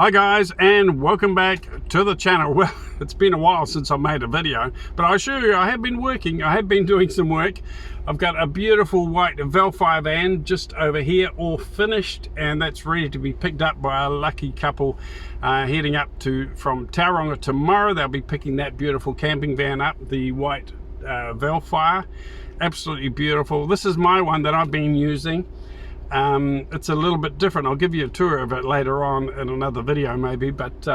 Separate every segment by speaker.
Speaker 1: Hi guys, and welcome back to the channel. Well, it's been a while since I made a video, but I assure you I have been working. I have been doing some work. I've got a beautiful white Velfire van just over here, all finished, and that's ready to be picked up by a lucky couple heading up from Tauranga tomorrow. They'll be picking that beautiful camping van up, the white Velfire. Absolutely beautiful. This is my one that I've been using. It's a little bit different. I'll give you a tour of it later on in another video maybe, but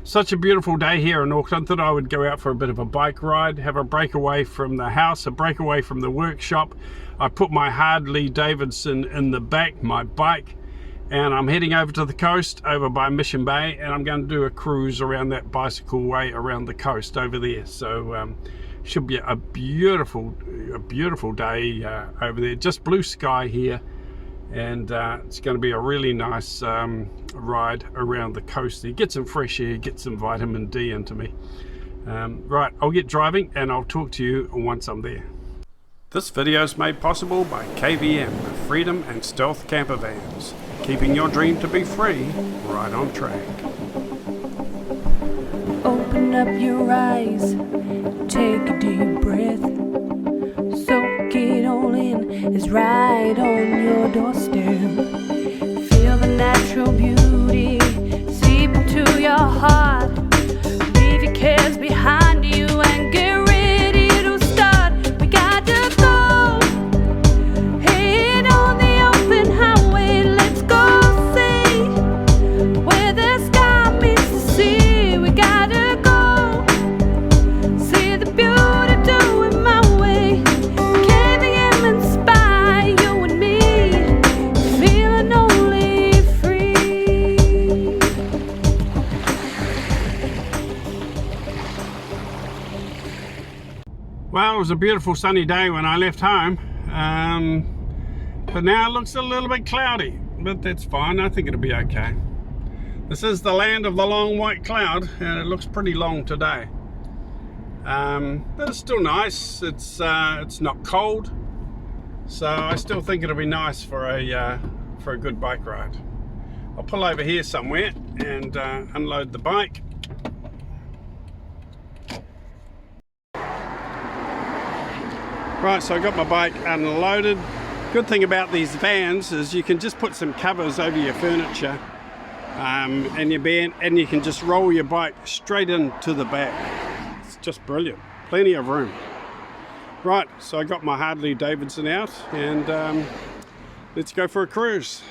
Speaker 1: such a beautiful day here in Auckland that I would go out for a bit of a bike ride, have a break away from the house, a break away from the workshop. I put my Hardly Davidson in the back, my bike, and I'm heading over to the coast over by Mission Bay, and I'm going to do a cruise around that bicycle way around the coast over there. So should be a beautiful day over there. Just blue sky here. And it's going to be a really nice ride around the coast there. Get some fresh air, get some vitamin D into me. Right, I'll get driving and I'll talk to you once I'm there. This video is made possible by KVM, Freedom and Stealth Camper Vans. Keeping your dream to be free, right on track.
Speaker 2: Open up your eyes, take a deep breath. Soak it all in, it's right on your doorstep. Feel the natural beauty seep into your heart. Leave your cares behind you and get ready to start. We got to go, head on the open highway. Let's go see where the sky meets the sea. We gotta go, see the beauty, do it my way.
Speaker 1: Well, it was a beautiful sunny day when I left home, but now it looks a little bit cloudy, but that's fine. I think it'll be okay. This is the land of the long white cloud, and it looks pretty long today, but it's still nice. It's not cold, so I still think it'll be nice for a good bike ride. I'll pull over here somewhere and unload the bike. Right, so I got my bike unloaded. Good thing about these vans is you can just put some covers over your furniture and your van, and you can just roll your bike straight into the back. It's just brilliant, plenty of room. Right, so I got my Hardly Davidson out, and let's go for a cruise.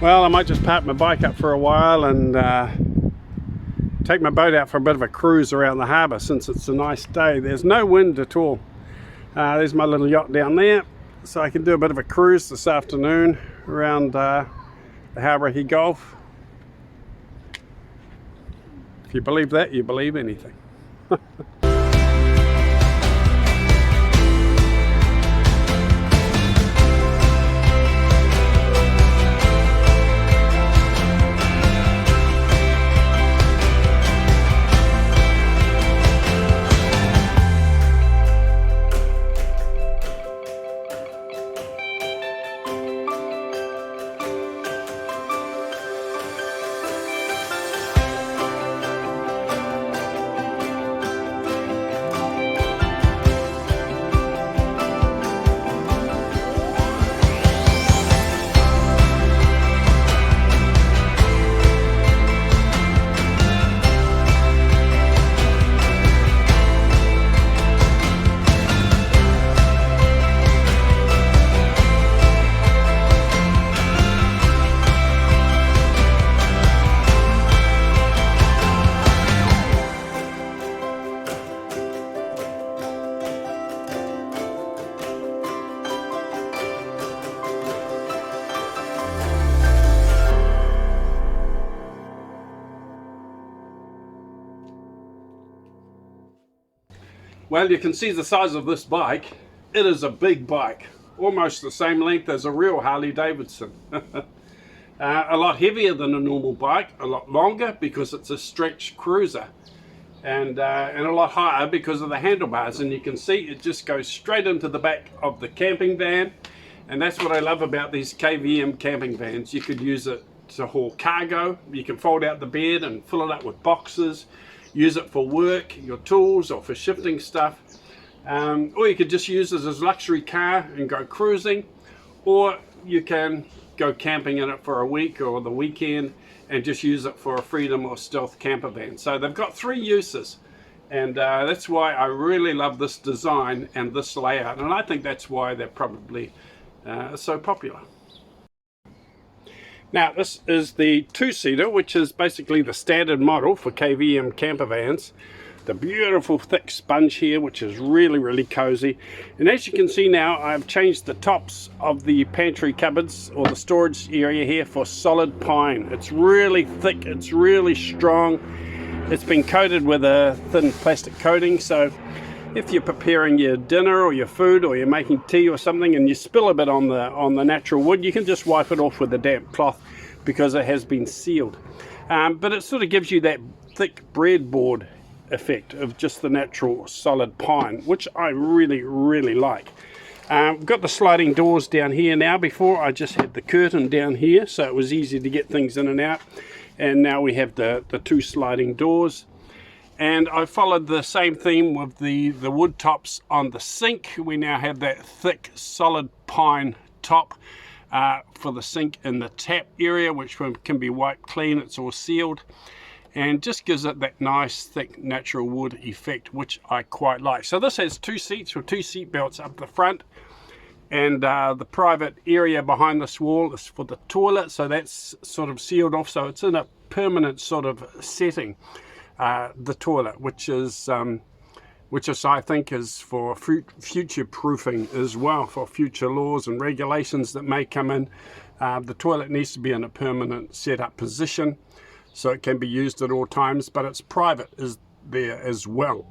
Speaker 1: Well, I might just park my bike up for a while and take my boat out for a bit of a cruise around the harbour since it's a nice day. There's no wind at all. There's my little yacht down there, so I can do a bit of a cruise this afternoon around the Harbour He Gulf. If you believe that, you believe anything. Well, you can see the size of this bike. It is a big bike, almost the same length as a real Harley Davidson. A lot heavier than a normal bike, a lot longer because it's a stretch cruiser, and a lot higher because of the handlebars. And you can see it just goes straight into the back of the camping van, and that's what I love about these KVM camping vans. You could use it to haul cargo. You can fold out the bed and fill it up with boxes, use it for work, your tools, or for shifting stuff, or you could just use it as a luxury car and go cruising, or you can go camping in it for a week or the weekend and just use it for a freedom or stealth camper van. So they've got 3 uses, and that's why I really love this design and this layout, and I think that's why they're probably so popular. Now this is the 2-seater, which is basically the standard model for KVM camper vans. The beautiful thick sponge here, which is really cozy. And as you can see now, I've changed the tops of the pantry cupboards or the storage area here for solid pine. It's really thick, it's really strong. It's been coated with a thin plastic coating, so if you're preparing your dinner or your food, or you're making tea or something and you spill a bit on the natural wood, you can just wipe it off with a damp cloth because it has been sealed. But it sort of gives you that thick breadboard effect of just the natural solid pine, which I really like. We've got the sliding doors down here now. Before I just had the curtain down here, so it was easy to get things in and out, and now we have the 2 sliding doors. And I followed the same theme with the wood tops on the sink. We now have that thick solid pine top for the sink in the tap area, which can be wiped clean. It's all sealed, and just gives it that nice thick natural wood effect, which I quite like. So this has 2 seats with 2 seat belts up the front, and the private area behind this wall is for the toilet, so that's sort of sealed off, so it's in a permanent sort of setting, the toilet, which is I think is for future proofing as well, for future laws and regulations that may come in. The toilet needs to be in a permanent set up position, so it can be used at all times, but it's private is there as well,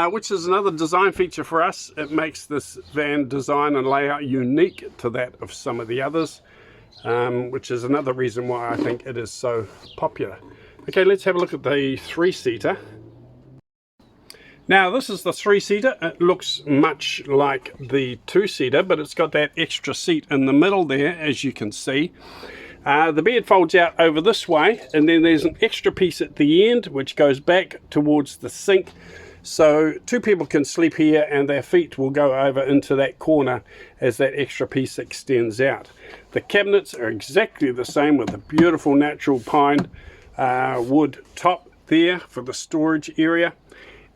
Speaker 1: which is another design feature for us. It makes this van design and layout unique to that of some of the others, which is another reason why I think it is so popular. Okay, let's have a look at the 3-seater. Now this is the 3-seater. It looks much like the 2-seater, but it's got that extra seat in the middle there, as you can see. The bed folds out over this way, and then there's an extra piece at the end which goes back towards the sink, so 2 people can sleep here and their feet will go over into that corner as that extra piece extends out. The cabinets are exactly the same with the beautiful natural pine wood top there for the storage area,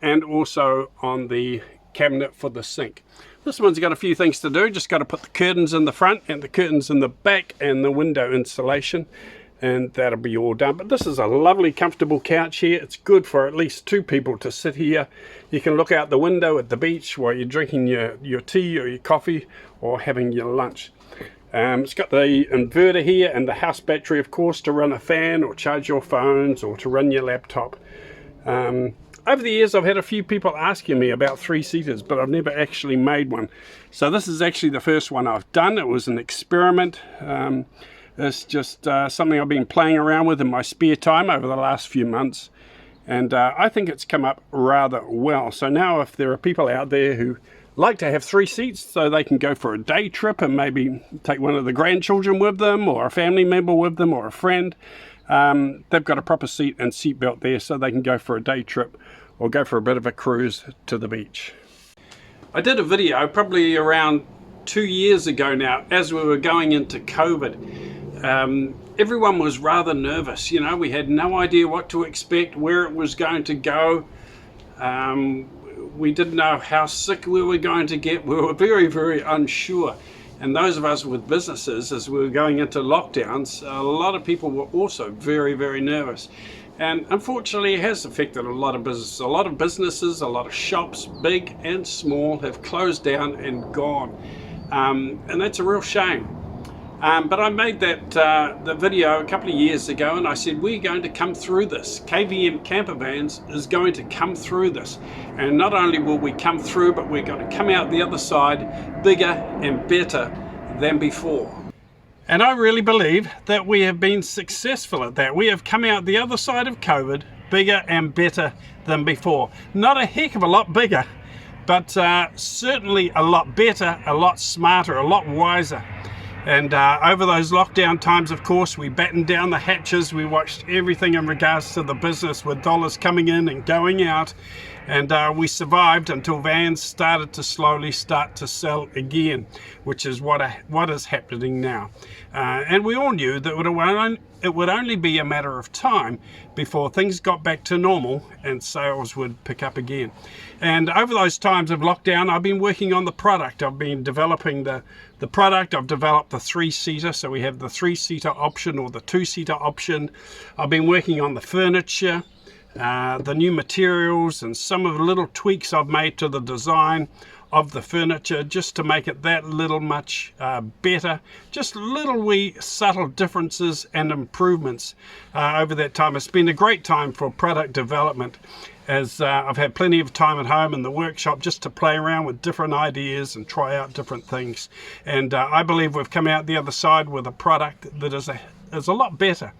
Speaker 1: and also on the cabinet for the sink. This one's got a few things to do. Just got to put the curtains in the front and the curtains in the back and the window installation, and that'll be all done. But this is a lovely comfortable couch here. It's good for at least 2 people to sit here. You can look out the window at the beach while you're drinking your tea or your coffee or having your lunch. It's got the inverter here and the house battery, of course, to run a fan or charge your phones or to run your laptop. Over the years I've had a few people asking me about 3-seaters, but I've never actually made one. So this is actually the first one I've done. It was an experiment. It's just something I've been playing around with in my spare time over the last few months, and I think it's come up rather well. So now if there are people out there who like to have 3 seats so they can go for a day trip and maybe take one of the grandchildren with them, or a family member with them, or a friend, they've got a proper seat and seat belt there so they can go for a day trip or go for a bit of a cruise to the beach. I did a video probably around 2 years ago now, as we were going into COVID. Everyone was rather nervous. You know, we had no idea what to expect, where it was going to go. We didn't know how sick we were going to get. We were very unsure. And those of us with businesses, as we were going into lockdowns, a lot of people were also very nervous. And unfortunately, it has affected a lot of businesses. A lot of businesses, a lot of shops, big and small, have closed down and gone. And that's a real shame. But I made that the video a couple of years ago, and I said we're going to come through this. KVM Camper Vans is going to come through this, and not only will we come through, but we're going to come out the other side bigger and better than before. And I really believe that we have been successful at that. We have come out the other side of COVID bigger and better than before. Not a heck of a lot bigger, but certainly a lot better, a lot smarter, a lot wiser. And over those lockdown times, of course, we battened down the hatches. We watched everything in regards to the business with dollars coming in and going out. And we survived until vans started to slowly start to sell again, which is what is happening now. And we all knew that it would only be a matter of time before things got back to normal and sales would pick up again. And over those times of lockdown, I've been working on the product. I've been developing the product. I've developed the 3-seater, so we have the 3-seater option or the 2-seater option. I've been working on the furniture, the new materials, and some of the little tweaks I've made to the design of the furniture just to make it that little much better. Just little wee subtle differences and improvements over that time. It's been a great time for product development, as I've had plenty of time at home in the workshop just to play around with different ideas and try out different things. And I believe we've come out the other side with a product that is a lot better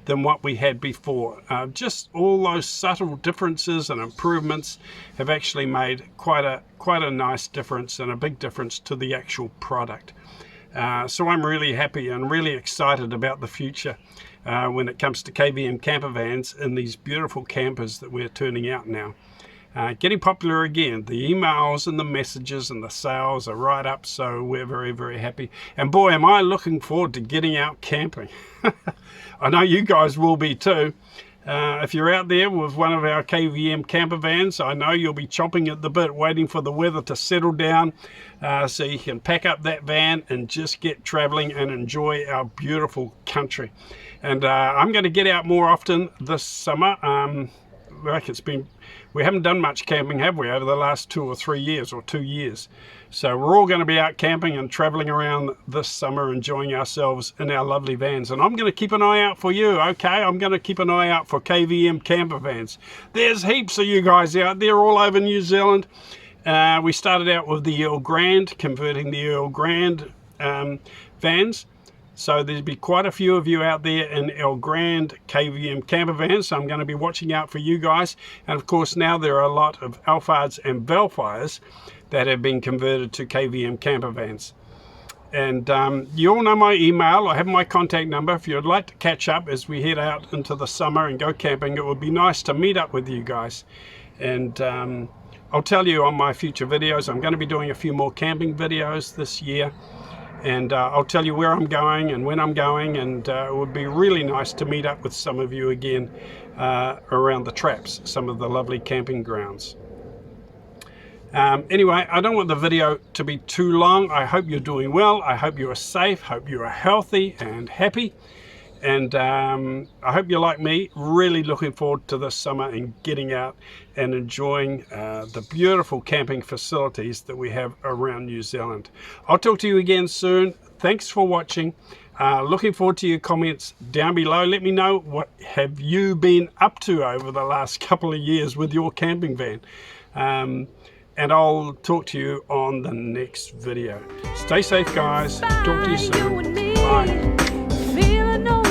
Speaker 1: than what we had before. Just all those subtle differences and improvements have actually made quite a nice difference and a big difference to the actual product. So I'm really happy and really excited about the future when it comes to KVM camper vans and these beautiful campers that we're turning out now. Getting popular again. The emails and the messages and the sales are right up, so we're very, very happy. And boy, am I looking forward to getting out camping. I know you guys will be too. If you're out there with one of our KVM camper vans, I know you'll be chomping at the bit waiting for the weather to settle down so you can pack up that van and just get traveling and enjoy our beautiful country. And I'm going to get out more often this summer. We haven't done much camping, have we, over the last 2 or 3 years, or 2 years. So we're all going to be out camping and traveling around this summer, enjoying ourselves in our lovely vans. And I'm going to keep an eye out for you, okay? I'm going to keep an eye out for KVM camper vans. There's heaps of you guys out there all over New Zealand. We started out with the Earl Grande, converting the Earl Grande vans. So there'll be quite a few of you out there in Earl Grande KVM camper vans, so I'm going to be watching out for you guys. And of course now there are a lot of Alphards and Velfires that have been converted to KVM camper vans. And you all know my email. I have my contact number. If you'd like to catch up as we head out into the summer and go camping, it would be nice to meet up with you guys. And I'll tell you on my future videos, I'm going to be doing a few more camping videos this year. And I'll tell you where I'm going and when I'm going, and it would be really nice to meet up with some of you again around the traps, some of the lovely camping grounds. Anyway, I don't want the video to be too long. I hope you're doing well. I hope you are safe. Hope you are healthy and happy. And I hope you're like me, really looking forward to this summer and getting out and enjoying the beautiful camping facilities that we have around New Zealand. I'll talk to you again soon. Thanks for watching. Looking forward to your comments down below. Let me know what have you been up to over the last couple of years with your camping van. And I'll talk to you on the next video. Stay safe, guys. Talk to you soon. Bye.